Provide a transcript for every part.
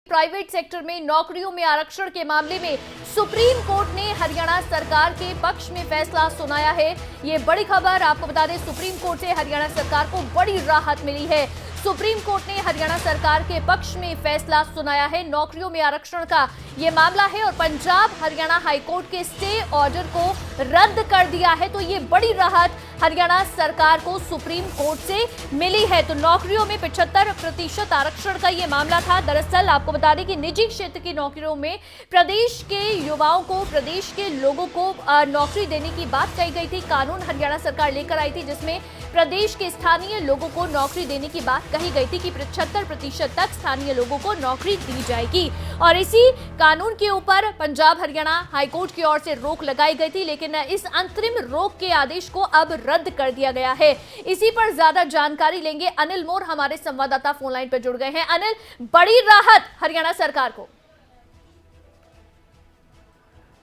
Private sector में नौकरियों में आरक्षण के मामले में सुप्रीम कोर्ट ने हरियाणा सरकार के पक्ष में फैसला सुनाया है। ये बड़ी खबर आपको बता दें, सुप्रीम कोर्ट से हरियाणा सरकार को बड़ी राहत मिली है। सुप्रीम कोर्ट ने हरियाणा सरकार के पक्ष में फैसला सुनाया है। नौकरियों में आरक्षण का ये मामला है और पंजाब हरियाणा हाईकोर्ट के स्टे ऑर्डर को रद्द कर दिया है। तो ये बड़ी राहत हरियाणा सरकार को सुप्रीम कोर्ट से मिली है। तो नौकरियों में 75% आरक्षण का ये मामला था। दरअसल आपको बता दें कि निजी क्षेत्र की नौकरियों में प्रदेश के युवाओं को, प्रदेश के लोगों को नौकरी देने की बात कही गई थी। कानून हरियाणा सरकार लेकर आई थी जिसमें प्रदेश के स्थानीय लोगों को नौकरी देने की बात कही गई थी कि 75% तक स्थानीय लोगों को नौकरी दी जाएगी। और इसी कानून के ऊपर पंजाब हरियाणा हाईकोर्ट की ओर से रोक लगाई गई थी, लेकिन इस अंतरिम रोक के आदेश को अब रद्द कर दिया गया है। इसी पर ज्यादा जानकारी लेंगे अनिल मोर, हमारे संवाददाता फोन लाइन पर जुड़ गए हैं। अनिल, बड़ी राहत हरियाणा सरकार को।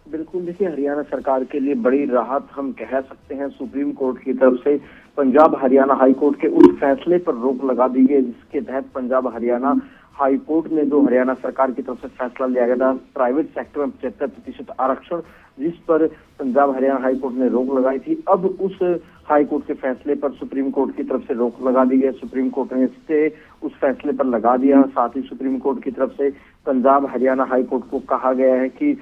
बिल्कुल, देखिए हरियाणा सरकार के लिए बड़ी राहत हम कह सकते हैं। सुप्रीम कोर्ट की तरफ से पंजाब हरियाणा हाई कोर्ट के उस फैसले पर रोक लगा दी गई जिसके तहत पंजाब हरियाणा हाई कोर्ट ने जो हरियाणा सरकार की तरफ से फैसला लिया गया था प्राइवेट सेक्टर में 75% आरक्षण, जिस पर पंजाब हरियाणा हाई कोर्ट ने रोक लगाई थी, अब उस हाई कोर्ट के फैसले पर सुप्रीम कोर्ट की तरफ से रोक लगा दी गई। सुप्रीम कोर्ट ने इससे उस फैसले पर लगा दिया। साथ ही सुप्रीम कोर्ट की तरफ से पंजाब हरियाणा हाई कोर्ट को कहा गया है कि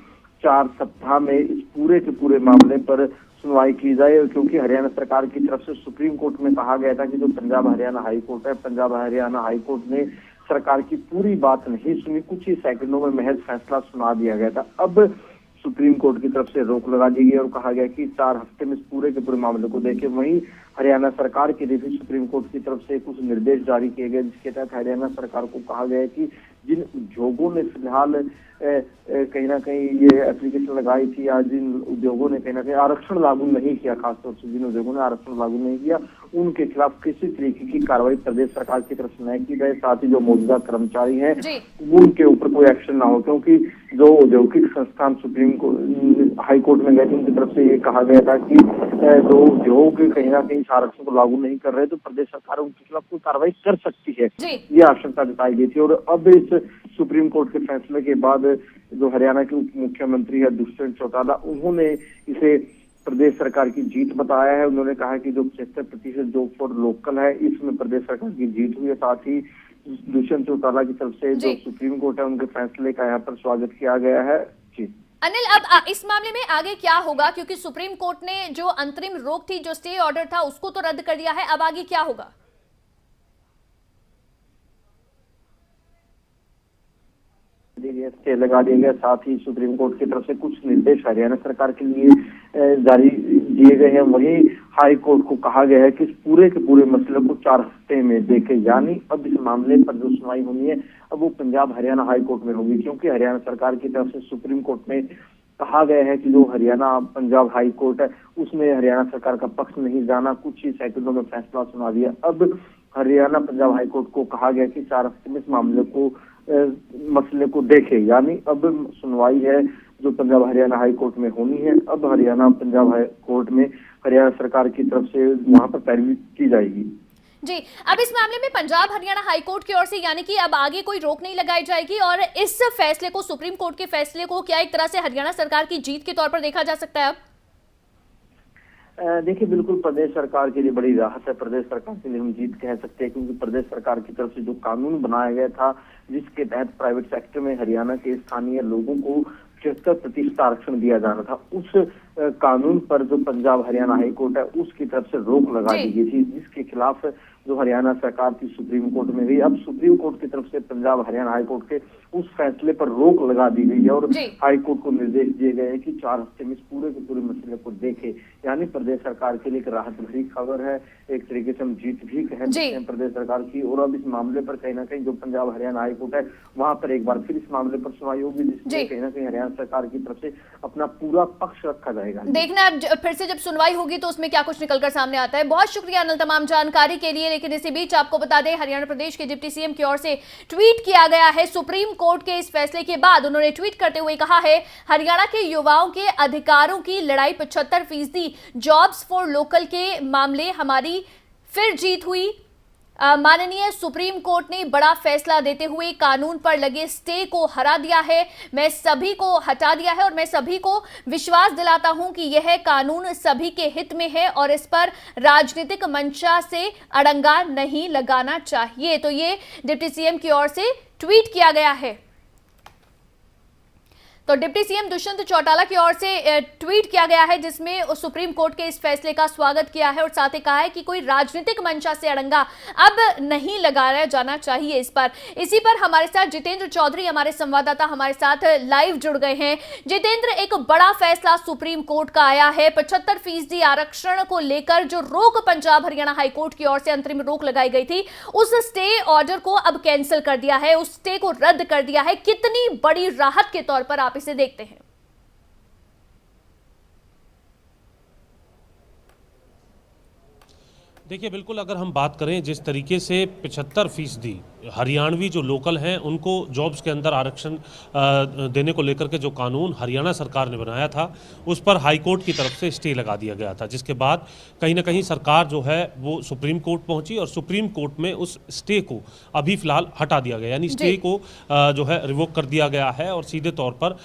4 सप्ताह में इस पूरे के पूरे मामले पर सुनवाई की जाए, क्योंकि हरियाणा सरकार की तरफ से सुप्रीम कोर्ट में कहा गया था कि जो पंजाब हरियाणा हाई कोर्ट है, पंजाब हरियाणा हाई कोर्ट ने सरकार की पूरी बात नहीं सुनी, कुछ ही सेकंडों में महज फैसला सुना दिया गया था। अब सुप्रीम कोर्ट की तरफ से रोक लगा दी गई और कहा गया कि 4 हफ्ते में इस पूरे के पूरे मामले को देखें। वहीं हरियाणा सरकार के लिए भी सुप्रीम कोर्ट की तरफ से कुछ निर्देश जारी किए गए जिसके तहत हरियाणा सरकार को कहा गया है कि जिन उद्योगों ने फिलहाल कहीं ना कहीं ये एप्लीकेशन लगाई थी या जिन उद्योगों ने कहीं ना कहीं आरक्षण लागू नहीं किया, खासतौर से जिन उद्योगों ने आरक्षण लागू नहीं किया, उनके खिलाफ किसी तरीके की कार्रवाई प्रदेश सरकार की तरफ से नहीं की जाए। साथ ही जो मौजूदा कर्मचारी हैं उनके ऊपर कोई एक्शन ना हो, क्योंकि जो औद्योगिक संस्थान सुप्रीम हाई कोर्ट में गए थे उनकी तरफ से ये कहा गया था कि जो उद्योग कहीं ना कहीं आरक्षण को लागू नहीं कर रहे तो प्रदेश सरकार उनके खिलाफ कोई कार्रवाई कर सकती है, ये आशंका जताई गई थी। और अब इस सुप्रीम कोर्ट के फैसले के बाद जो हरियाणा के उप मुख्यमंत्री है दुष्यंत चौटाला, उन्होंने इसे प्रदेश सरकार की जीत बताया है। उन्होंने कहा कि जो 75% जो फॉर लोकल है इसमें प्रदेश सरकार की जीत हुई है। साथ ही दुष्यंत चौटाला की तरफ से जो सुप्रीम कोर्ट है उनके फैसले का यहाँ पर स्वागत किया गया है। जी अनिल, अब इस मामले में आगे क्या होगा, क्योंकि सुप्रीम कोर्ट ने जो अंतरिम रोक थी, जो स्टे ऑर्डर था, उसको तो रद्द कर दिया है, अब आगे क्या होगा? स्टे लगा दिया गया। साथ ही सुप्रीम कोर्ट की तरफ से कुछ निर्देश हरियाणा सरकार के लिए जारी दिए गए हैं। वहीं हाई कोर्ट को कहा गया है कि इस पूरे के पूरे मसले को 4 हफ्ते में देखे, यानी अब इस मामले पर जो सुनवाई होनी है अब वो पंजाब हरियाणा हाई कोर्ट में होगी, क्योंकि हरियाणा सरकार की तरफ से सुप्रीम कोर्ट में कहा गया है कि जो हरियाणा पंजाब हाई कोर्ट है उसमें हरियाणा सरकार का पक्ष नहीं जाना, कुछ ही सेकंडों में फैसला सुना दिया। अब हरियाणा पंजाब हाई कोर्ट को कहा गया कि 4 हफ्ते में इस मामले को मसले को देखे, यानी अब सुनवाई है जो पंजाब हरियाणा हाई कोर्ट में होनी है। अब हरियाणा पंजाब हाई कोर्ट में हरियाणा सरकार की तरफ से वहां पर पैरवी की जाएगी। जी, अब इस मामले में पंजाब हरियाणा हाई कोर्ट की ओर से यानी कि अब आगे कोई रोक नहीं लगाई जाएगी और इस फैसले को, सुप्रीम कोर्ट के फैसले को क्या एक तरह से हरियाणा सरकार की जीत के तौर पर देखा जा सकता है? अब देखिए, बिल्कुल प्रदेश सरकार के लिए बड़ी राहत है। प्रदेश सरकार के लिए हम जीत कह सकते हैं, क्योंकि प्रदेश सरकार की तरफ से जो कानून बनाया गया था जिसके तहत प्राइवेट सेक्टर में हरियाणा के स्थानीय लोगों को 75% आरक्षण दिया जाना था, उस कानून पर जो पंजाब हरियाणा हाई कोर्ट है उसकी तरफ से रोक लगा दी गई थी, जिसके खिलाफ जो हरियाणा सरकार थी सुप्रीम कोर्ट में गई। अब सुप्रीम कोर्ट की तरफ से पंजाब हरियाणा हाई कोर्ट के उस फैसले पर रोक लगा दी गई है और हाई कोर्ट को निर्देश दिए गए हैं कि 4 हफ्ते में इस पूरे के पूरे मसले को देखे, यानी प्रदेश सरकार के लिए एक राहत भरी खबर है। एक तरीके से हम जीत भी कह सकते हैं प्रदेश सरकार की। और अब इस मामले पर कहीं ना कहीं जो पंजाब हरियाणा हाई कोर्ट है वहां पर एक बार फिर इस मामले पर सुनवाई होगी, जिसमें कहीं ना कहीं हरियाणा सरकार की तरफ से अपना पूरा पक्ष रखा जाएगा। देखना फिर से जब सुनवाई होगी तो उसमें क्या कुछ निकलकर सामने आता है। बहुत शुक्रिया अनिल तमाम जानकारी के लिए। लेकिन इसी बीच आपको बता दें, हरियाणा प्रदेश के डिप्टी सीएम की ओर से ट्वीट किया गया है सुप्रीम कोर्ट के इस फैसले के बाद। उन्होंने ट्वीट करते हुए कहा है, हरियाणा के युवाओं के अधिकारों की लड़ाई 75% जॉब्स फॉर लोकल के मामले हमारी फिर जीत हुई। माननीय सुप्रीम कोर्ट ने बड़ा फैसला देते हुए कानून पर लगे स्टे को हरा दिया है। मैं सभी को हटा दिया है और मैं सभी को विश्वास दिलाता हूं कि यह कानून सभी के हित में है और इस पर राजनीतिक मंशा से अड़ंगा नहीं लगाना चाहिए। तो ये डिप्टी सीएम की ओर से ट्वीट किया गया है। तो डिप्टी सीएम दुष्यंत चौटाला की ओर से ट्वीट किया गया है जिसमें सुप्रीम कोर्ट के इस फैसले का स्वागत किया है और साथ ही कहा है कि कोई राजनीतिक मंशा से अड़ंगा अब नहीं लगाया जाना चाहिए इस पर। इसी पर हमारे साथ जितेंद्र चौधरी हमारे संवाददाता हमारे साथ लाइव जुड़ गए हैं। जितेंद्र, एक बड़ा फैसला सुप्रीम कोर्ट का आया है। 75% आरक्षण को लेकर जो रोक पंजाब हरियाणा हाईकोर्ट की ओर से अंतरिम रोक लगाई गई थी, उस स्टे ऑर्डर को अब कैंसिल कर दिया है, उस स्टे को रद्द कर दिया है। कितनी बड़ी राहत के तौर पर आप इसे देखते हैं? देखिए, बिल्कुल अगर हम बात करें जिस तरीके से 75% हरियाणवी जो लोकल हैं उनको जॉब्स के अंदर आरक्षण देने को लेकर के जो कानून हरियाणा सरकार ने बनाया था उस पर हाई कोर्ट की तरफ से स्टे लगा दिया गया था, जिसके बाद कहीं ना कहीं सरकार जो है वो सुप्रीम कोर्ट पहुंची और सुप्रीम कोर्ट में उस स्टे को अभी फिलहाल हटा दिया गया, यानी स्टे को जो है रिवोक कर दिया गया है। और सीधे तौर पर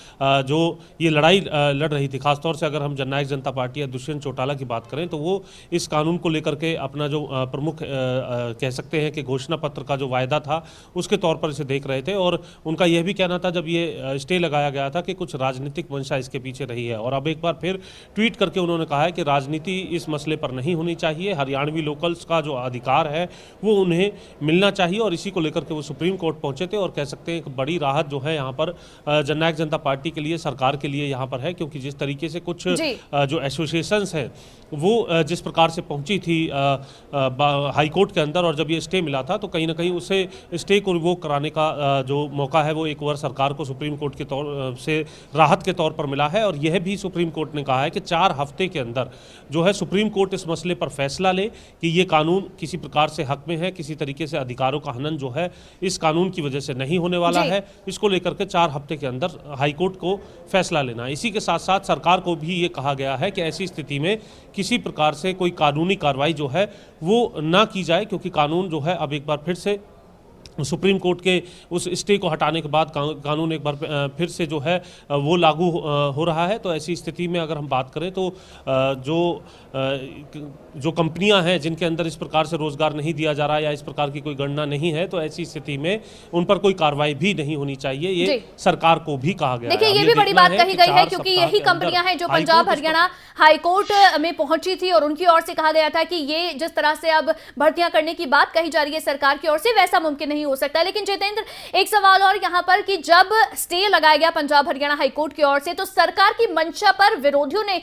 जो ये लड़ाई लड़ रही थी, खासतौर से अगर हम जननायक जनता पार्टी या दुष्यंत चौटाला की बात करें तो वो इस कानून को लेकर के अपना जो प्रमुख कह सकते हैं कि घोषणा पत्र का जो वायदा था उसके तौर पर इसे देख रहे थे। और उनका यह भी कहना था जब ये स्टे लगाया गया था कि कुछ राजनीतिक मंशा इसके पीछे रही है। और अब एक बार फिर ट्वीट करके उन्होंने कहा है कि राजनीति इस मसले पर नहीं होनी चाहिए, हरियाणवी लोकल्स का जो अधिकार है वो उन्हें मिलना चाहिए। और इसी को लेकर के वो सुप्रीम कोर्ट पहुंचे थे और कह सकते हैं एक बड़ी राहत जो है यहाँ पर जननायक जनता पार्टी के लिए, सरकार के लिए यहाँ पर है, क्योंकि जिस तरीके से कुछ जो एसोसिएशंस हैं वो जिस प्रकार से पहुंची थी हाई कोर्ट के अंदर और जब ये स्टे मिला था तो कहीं ना कहीं उसे स्टे को रिवोक कराने का जो मौका है वो एक बार सरकार को सुप्रीम कोर्ट के तौर से राहत के तौर पर मिला है। और यह भी सुप्रीम कोर्ट ने कहा है कि 4 हफ्ते के अंदर जो है सुप्रीम कोर्ट इस मसले पर फैसला ले कि ये कानून किसी प्रकार से हक में है, किसी तरीके से अधिकारों का हनन जो है इस कानून की वजह से नहीं होने वाला है। इसको लेकर के 4 हफ्ते के अंदर हाईकोर्ट को फैसला लेना। इसी के साथ साथ सरकार को भी ये कहा गया है कि ऐसी स्थिति में किसी प्रकार से कोई कानूनी कार्रवाई जो है वो ना की जाए, क्योंकि कानून जो है अब एक बार फिर से सुप्रीम कोर्ट के उस स्टे को हटाने के बाद कानून एक बार फिर से जो है वो लागू हो रहा है। तो ऐसी स्थिति में अगर हम बात करें तो जो कंपनियां हैं जिनके अंदर इस प्रकार से रोजगार नहीं दिया जा रहा या इस प्रकार की कोई गणना नहीं है, तो ऐसी स्थिति में उन पर कोई कार्रवाई भी नहीं होनी चाहिए, ये सरकार को भी कहा गया है। देखिए, ये भी बड़ी बात कही गई है क्योंकि यही कंपनियां हैं जो पंजाब हरियाणा हाईकोर्ट में पहुंची थी और उनकी ओर से कहा गया था कि ये जिस तरह से अब भर्तियां करने की बात कही जा रही है सरकार की ओर से, वैसा मुमकिन नहीं हो सकता। लेकिन जितेंद्र, एक सवाल और यहां पर कि जब स्टे लगाया गया पंजाब हरियाणा हाईकोर्ट की ओर से तो सरकार की मंशा पर विरोधियों ने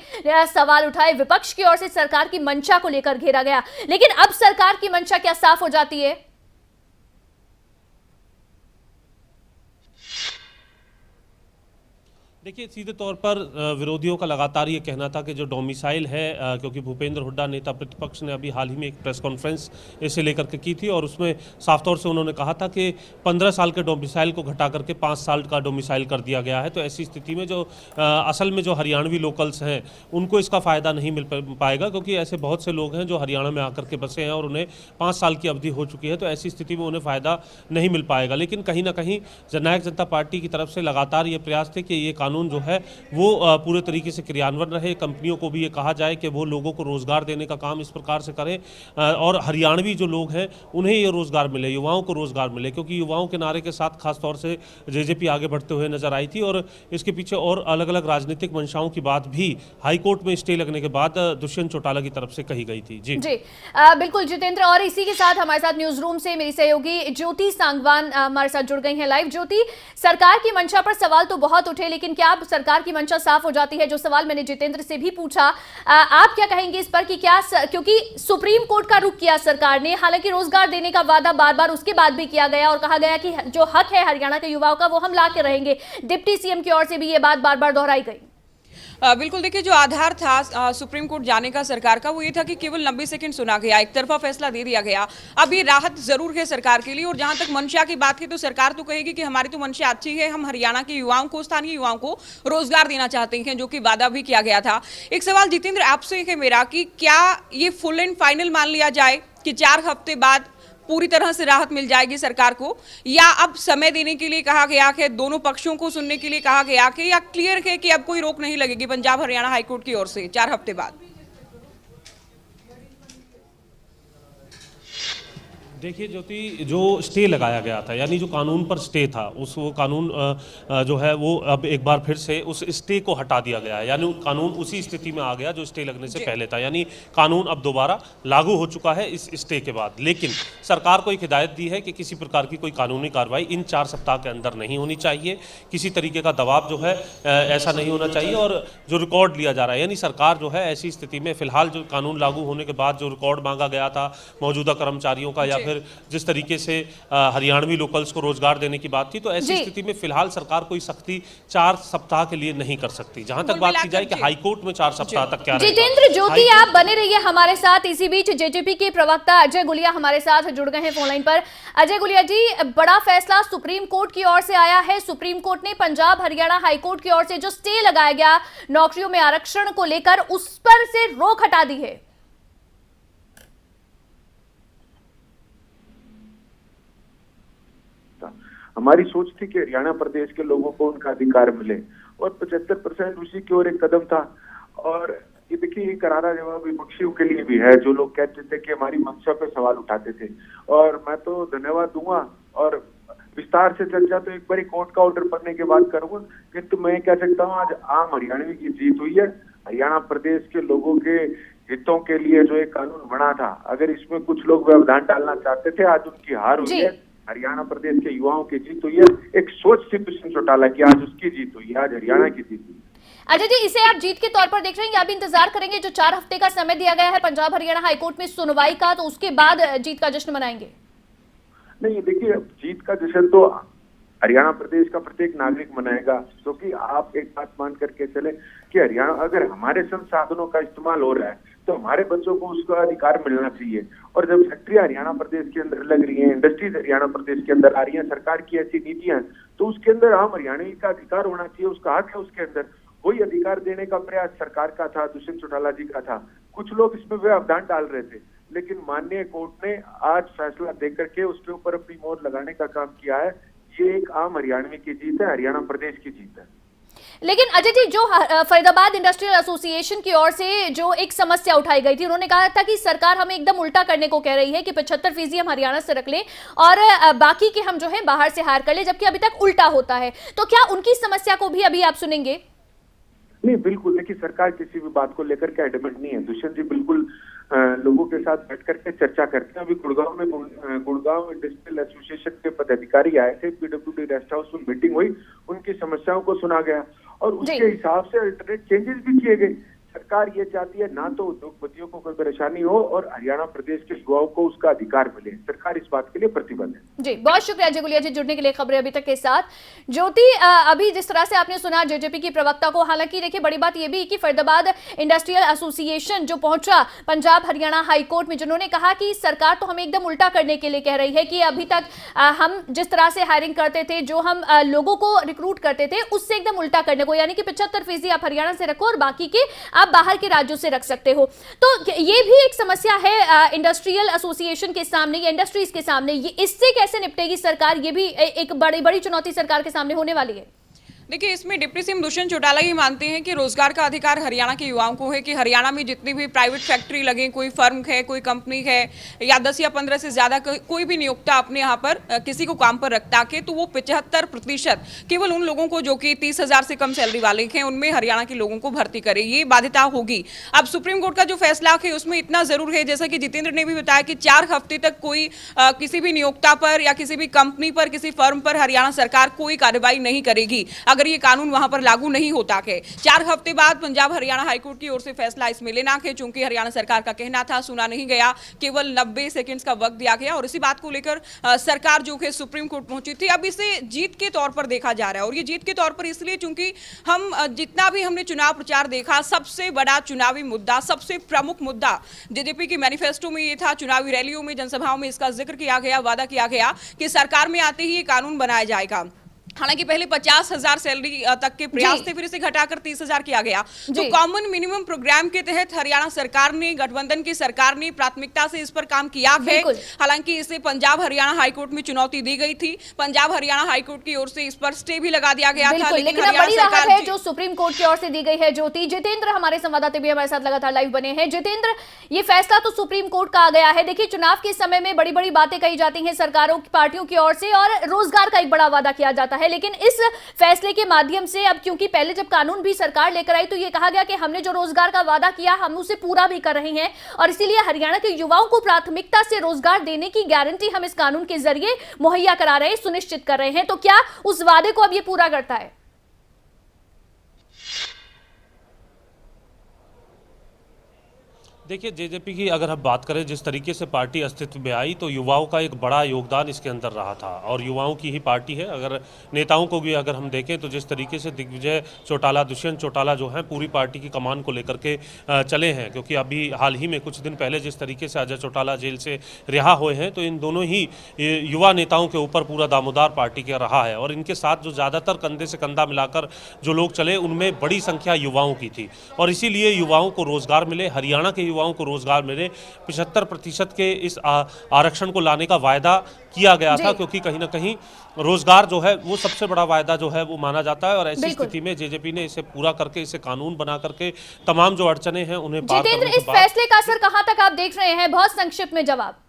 सवाल उठाए, विपक्ष की ओर से सरकार की मंशा को लेकर घेरा गया। लेकिन अब सरकार की मंशा क्या साफ हो जाती है? देखिए, सीधे तौर पर विरोधियों का लगातार ये कहना था कि जो डोमिसाइल है, क्योंकि भूपेंद्र हुड्डा नेता प्रतिपक्ष ने अभी हाल ही में एक प्रेस कॉन्फ्रेंस इसे लेकर के की थी और उसमें साफ तौर से उन्होंने कहा था कि 15 साल के डोमिसाइल को घटा करके 5 साल का डोमिसाइल कर दिया गया है। तो ऐसी स्थिति में जो असल में जो हरियाणवी लोकल्स हैं उनको इसका फ़ायदा नहीं मिल पाएगा, क्योंकि ऐसे बहुत से लोग हैं जो हरियाणा में आकर के बसे हैं और उन्हें 5 साल की अवधि हो चुकी है। तो ऐसी स्थिति में उन्हें फ़ायदा नहीं मिल पाएगा। लेकिन कहीं ना कहीं जननायक जनता पार्टी की तरफ से लगातार ये प्रयास थे कि ये कानून जो है वो पूरे तरीके से क्रियान्वयन रहे। कंपनियों को भी ये कहा जाए कि वो लोगों को रोजगार देने का काम इस प्रकार से करें और हरियाणवी जो लोग हैं उन्हें ये रोजगार मिले, युवाओं को रोजगार मिले, क्योंकि युवाओं के नारे के साथ खासतौर से जेजेपी आगे बढ़ते हुए नजर आई थी और इसके पीछे और अलग अलग राजनीतिक मंशाओं की बात भी हाईकोर्ट में स्टे लगने के बाद दुष्यंत चौटाला की तरफ से कही गई थी। जी बिल्कुल जितेंद्र, और इसी के साथ हमारे साथ न्यूज रूम से मेरी सहयोगी ज्योति सांगवान हमारे साथ जुड़ गई हैं लाइव। ज्योति, सरकार की मंशा पर सवाल तो बहुत उठे, लेकिन क्या अब सरकार की मंशा साफ हो जाती है? जो सवाल मैंने जितेंद्र से भी पूछा, आप क्या कहेंगे इस पर कि क्या क्योंकि सुप्रीम कोर्ट का रुख किया सरकार ने, हालांकि रोजगार देने का वादा बार बार उसके बाद भी किया गया और कहा गया कि जो हक है हरियाणा के युवाओं का वो हम ला के रहेंगे, डिप्टी सीएम की ओर से भी ये बात बार बार दोहराई गई। बिल्कुल, देखिए, जो आधार था सुप्रीम कोर्ट जाने का सरकार का वो ये था कि केवल 90 सेकंड सुना गया, एक तरफा फैसला दे दिया गया। अब ये राहत जरूर है सरकार के लिए। और जहां तक मंशा की बात है तो सरकार तो कहेगी कि हमारी तो मंशा अच्छी है, हम हरियाणा के युवाओं को, स्थानीय युवाओं को रोजगार देना चाहते हैं, जो कि वादा भी किया गया था। एक सवाल जितेंद्र आपसे है मेरा कि क्या ये फुल एंड फाइनल मान लिया जाए कि 4 हफ्ते बाद पूरी तरह से राहत मिल जाएगी सरकार को, या अब समय देने के लिए कहा गया है, दोनों पक्षों को सुनने के लिए कहा गया है, या क्लियर है कि अब कोई रोक नहीं लगेगी पंजाब हरियाणा हाईकोर्ट की ओर से 4 हफ्ते बाद? देखिए ज्योति, जो स्टे लगाया गया था, यानी जो कानून पर स्टे था, वो कानून जो है वो अब एक बार फिर से उस स्टे को हटा दिया गया है। यानी कानून उसी स्थिति में आ गया जो स्टे लगने से पहले था। यानी कानून अब दोबारा लागू हो चुका है इस स्टे के बाद। लेकिन सरकार को एक हिदायत दी है कि किसी प्रकार की कोई कानूनी कार्रवाई इन 4 सप्ताह के अंदर नहीं होनी चाहिए। किसी तरीके का दबाव जो है ऐसा नहीं होना चाहिए। और जो रिकॉर्ड लिया जा रहा है, यानी सरकार जो है ऐसी स्थिति में फिलहाल जो कानून लागू होने के बाद जो रिकॉर्ड मांगा गया था मौजूदा कर्मचारियों का, या फिर जिस तरीके से हरियाणवी लोकल्स को रोजगार देने की बात थी, तो ऐसी स्थिति में फिलहाल सरकार कोई सख्ती 4 सप्ताह के लिए नहीं कर सकती। जहां तक बात की जाए कि हाईकोर्ट में 4 सप्ताह तक क्या रहेगा। जितेंद्र ज्योति, आप बने रहिए हमारे साथ। इसी बीच जेजेपी के प्रवक्ता अजय गुलिया हमारे साथ जुड़ गए हैं फोन लाइन पर। अजय गुलिया जी, बड़ा फैसला सुप्रीम कोर्ट की ओर से आया है। सुप्रीम कोर्ट ने पंजाब हरियाणा हाईकोर्ट की ओर से जो स्टे लगाया गया नौकरियों में आरक्षण को लेकर, उस पर से रोक हटा दी है। हमारी सोच थी कि हरियाणा प्रदेश के लोगों को उनका अधिकार मिले और 75% उसी की ओर एक कदम था। और ये देखिए, ये करारा जवाब विपक्षियों के लिए भी है, जो लोग कहते थे कि हमारी मंशा पे सवाल उठाते थे। और मैं तो धन्यवाद दूंगा और विस्तार से चर्चा तो एक बार कोर्ट का ऑर्डर पढ़ने के बाद करूंगा, किंतु मैं कह सकता हूँ आज आम हरियाणवी की जीत हुई है। हरियाणा प्रदेश के लोगों के हितों के लिए जो एक कानून बना था, अगर इसमें कुछ लोग व्यवधान डालना चाहते थे, आज उनकी हार हुई है। हरियाणा प्रदेश के युवाओं की जीत हुई है। एक सोच थी दुष्यंत चौटाला की, आज उसकी जीत हुई है, आज हरियाणा की जीत हुई है। अजय जी, इसे आप जीत के तौर पर देख रहे हैं या आप इंतजार करेंगे जो 4 हफ्ते का समय दिया गया है पंजाब हरियाणा हाईकोर्ट में सुनवाई का, तो उसके बाद जीत का जश्न मनाएंगे? नहीं, देखिए, जीत का जश्न तो हरियाणा प्रदेश का प्रत्येक नागरिक मनाएगा, क्योंकि आप एक बात मान करके चले कि हरियाणा, अगर हमारे संसाधनों का इस्तेमाल हो रहा है तो हमारे बच्चों को उसका अधिकार मिलना चाहिए। और जब फैक्ट्रियां हरियाणा प्रदेश के अंदर लग रही हैं, इंडस्ट्रीज हरियाणा प्रदेश के अंदर आ रही हैं, सरकार की ऐसी नीतियां, तो उसके अंदर आम हरियाणवी का अधिकार होना चाहिए, उसका हक है उसके अंदर। वही अधिकार देने का प्रयास सरकार का था, दुष्यंत चौटाला जी का था। कुछ लोग इसमें व्यवधान डाल रहे थे, लेकिन माननीय कोर्ट ने आज फैसला देकर के उसके ऊपर अपनी मोहर लगाने का काम किया है। ये एक आम हरियाणवी की जीत है, हरियाणा प्रदेश की जीत है। लेकिन अजय जी, जो फरीदाबाद इंडस्ट्रियल एसोसिएशन की ओर से जो एक समस्या उठाई गई थी, उन्होंने कहा था कि सरकार हमें एकदम उल्टा करने को कह रही है कि 75% हम हरियाणा से रख लें और बाकी के हम जो है बाहर से हायर कर ले, जबकि अभी तक उल्टा होता है। तो क्या उनकी समस्या को भी अभी आप सुनेंगे? नहीं, बिल्कुल। देखिए, सरकार किसी भी बात को लेकर के एडमेंट नहीं है। दुष्यंत जी बिल्कुल लोगों के साथ बैठ करके चर्चा करते हैं। अभी गुड़गांव इंडस्ट्रियल एसोसिएशन के पदाधिकारी आए थे, पीडब्ल्यूडी रेस्ट हाउस में मीटिंग हुई, उनकी समस्याओं को सुना गया और उसके हिसाब से अल्टरनेट चेंजेस भी किए गए। सरकार ये चाहती है ना तो उद्योगपतियों को कोई परेशानी हो और हरियाणा प्रदेश के युवाओं को उसका अधिकार मिले। सरकार इस बात के लिए प्रतिबद्ध है। जी, बहुत शुक्रिया अजय गुलिया जी जुड़ने के लिए खबरें अभी तक के साथ। ज्योति, अभी जिस तरह से आपने सुना जेजेपी की प्रवक्ता को, हालांकि देखिए बड़ी बात यह भी कि फरीदाबाद इंडस्ट्रियल एसोसिएशन जो पहुंचा पंजाब हरियाणा हाईकोर्ट में, जिन्होंने कहा कि सरकार तो हमें एकदम उल्टा करने के लिए कह रही है कि अभी तक हम जिस तरह से हायरिंग करते थे, जो हम लोगों को रिक्रूट करते थे, उससे एकदम उल्टा करने को, यानी कि 75% आप हरियाणा से रखो और बाकी के आप बाहर के राज्यों से रख सकते हो। तो ये भी एक समस्या है इंडस्ट्रियल एसोसिएशन के सामने, या इंडस्ट्रीज के सामने। ये इससे कैसे निपटेगी सरकार? ये भी एक बड़ी चुनौती सरकार के सामने होने वाली है। देखिए, इसमें डिप्टी सीएम दुष्यंत चौटाला ये मानते हैं कि रोजगार का अधिकार हरियाणा के युवाओं को है, कि हरियाणा में जितनी भी प्राइवेट फैक्ट्री लगे, कोई फर्म है, कोई कंपनी है, या 10 या 15 से ज्यादा कोई भी नियोक्ता अपने यहाँ पर किसी को काम पर रखता के, तो वो 75% केवल उन लोगों को जो कि 30,000 से कम सैलरी वाले हैं, उनमें हरियाणा के लोगों को भर्ती करे, ये बाध्यता होगी। अब सुप्रीम कोर्ट का जो फैसला है उसमें इतना जरूर है, जैसा कि जितेंद्र ने भी बताया, कि 4 हफ्ते तक कोई किसी भी नियोक्ता पर या किसी भी कंपनी पर, किसी फर्म पर हरियाणा सरकार कोई कार्रवाई नहीं करेगी अगर ये कानून वहां पर लागू नहीं होता है। 4 हफ्ते बाद पंजाब हरियाणा हाईकोर्ट की ओर से फैसला इसमें लेना है, चूंकि हरियाणा सरकार का कहना था सुना नहीं गया, केवल 90 सेकंड्स का वक्त दिया गया और इसी बात को लेकर सरकार जो है सुप्रीम कोर्ट पहुंची थी। अब इसे जीत के तौर पर देखा जा रहा है और ये जीत के तौर पर इसलिए चूंकि हम जितना भी हमने चुनाव प्रचार देखा, सबसे बड़ा चुनावी मुद्दा, सबसे प्रमुख मुद्दा जेजेपी की मैनिफेस्टो में ये था, चुनावी रैलियों में, जनसभाओं में इसका जिक्र किया गया, वादा किया गया कि सरकार में आते ही ये कानून बनाया जाएगा। हालांकि पहले 50,000 सैलरी तक के प्रयास जी। थे, फिर इसे घटाकर 30,000 किया गया। जो जी। कॉमन मिनिमम प्रोग्राम के तहत हरियाणा सरकार ने, गठबंधन की सरकार ने प्राथमिकता से इस पर काम किया है। बिल्कुल। हालांकि इसे पंजाब हरियाणा हाईकोर्ट में चुनौती दी गई थी। पंजाब हरियाणा हाईकोर्ट की ओर से इस पर स्टे भी लगा दिया गया था, बिल्कुल, लेकिन लेकिन अब हरियाणा बड़ी राहत सरकार है जो सुप्रीम कोर्ट की ओर से दी गई है। ज्योति जितेंद्र हमारे संवाददाता भी हमारे साथ लगातार लाइव बने हैं। जितेंद्र, ये फैसला तो सुप्रीम कोर्ट का आ गया है। देखिए, चुनाव के समय में बड़ी बड़ी बातें कही जाती हैं सरकारों की, पार्टियों की ओर से, और रोजगार का एक बड़ा वादा किया जाता है, लेकिन इस फैसले के माध्यम से अब, क्योंकि पहले जब कानून भी सरकार लेकर आई तो ये कहा गया कि हमने जो रोजगार का वादा किया हम उसे पूरा भी कर रहे हैं, और इसीलिए हरियाणा के युवाओं को प्राथमिकता से रोजगार देने की गारंटी हम इस कानून के जरिए मुहैया करा रहे हैं, सुनिश्चित कर रहे हैं। तो क्या उस वादे को अब ये पूरा करता है? देखिए, जेजेपी की अगर हम बात करें, जिस तरीके से पार्टी अस्तित्व में आई तो युवाओं का एक बड़ा योगदान इसके अंदर रहा था, और युवाओं की ही पार्टी है। अगर नेताओं को भी अगर हम देखें तो जिस तरीके से दिग्विजय चौटाला, दुष्यंत चौटाला जो हैं पूरी पार्टी की कमान को लेकर के चले हैं, क्योंकि अभी हाल ही में कुछ दिन पहले जिस तरीके से अजय चौटाला जेल से रिहा हुए हैं, तो इन दोनों ही युवा नेताओं के ऊपर पूरा दामोदार पार्टी का रहा है, और इनके साथ जो ज़्यादातर कंधे से कंधा मिलाकर जो लोग चले उनमें बड़ी संख्या युवाओं की थी, और इसीलिए युवाओं को रोजगार मिले, हरियाणा के युवाओं को रोजगार मिले। 75% के इस आरक्षण को लाने का वायदा किया गया था, क्योंकि कहीं ना कहीं रोजगार जो है वो सबसे बड़ा वायदा जो है वो माना जाता है, और ऐसी स्थिति में जेजेपी ने इसे पूरा करके, इसे कानून बना करके तमाम जो अड़चने हैं उन्हें पार जितेंद्र, करने के इस बाद फैसले का असर कहां तक आप देख रहे हैं? बहुत संक्षिप्त में जवाब।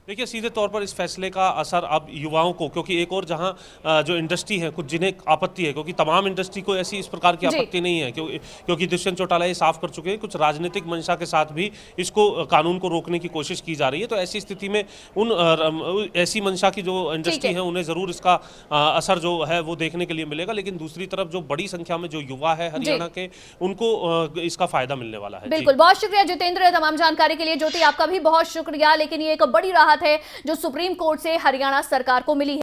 देखिए, सीधे तौर पर इस फैसले का असर अब युवाओं को, क्योंकि एक और जहां जो इंडस्ट्री है, कुछ जिन्हें आपत्ति है, क्योंकि तमाम इंडस्ट्री को ऐसी इस प्रकार की आपत्ति नहीं है, क्योंकि दुष्यंत चौटाला ये साफ कर चुके हैं, कुछ राजनीतिक मंशा के साथ भी इसको कानून को रोकने की कोशिश की जा रही है। तो ऐसी स्थिति में उन ऐसी मंशा की जो इंडस्ट्री है उन्हें ज़रूर इसका असर जो है वो देखने के लिए मिलेगा, लेकिन दूसरी तरफ जो बड़ी संख्या में जो युवा है हरियाणा के, उनको इसका फायदा मिलने वाला है। बिल्कुल, बहुत शुक्रिया जितेंद्र तमाम जानकारी के लिए। ज्योति, आपका भी बहुत शुक्रिया। लेकिन ये एक बड़ी राहत है जो सुप्रीम कोर्ट से हरियाणा सरकार को मिली है।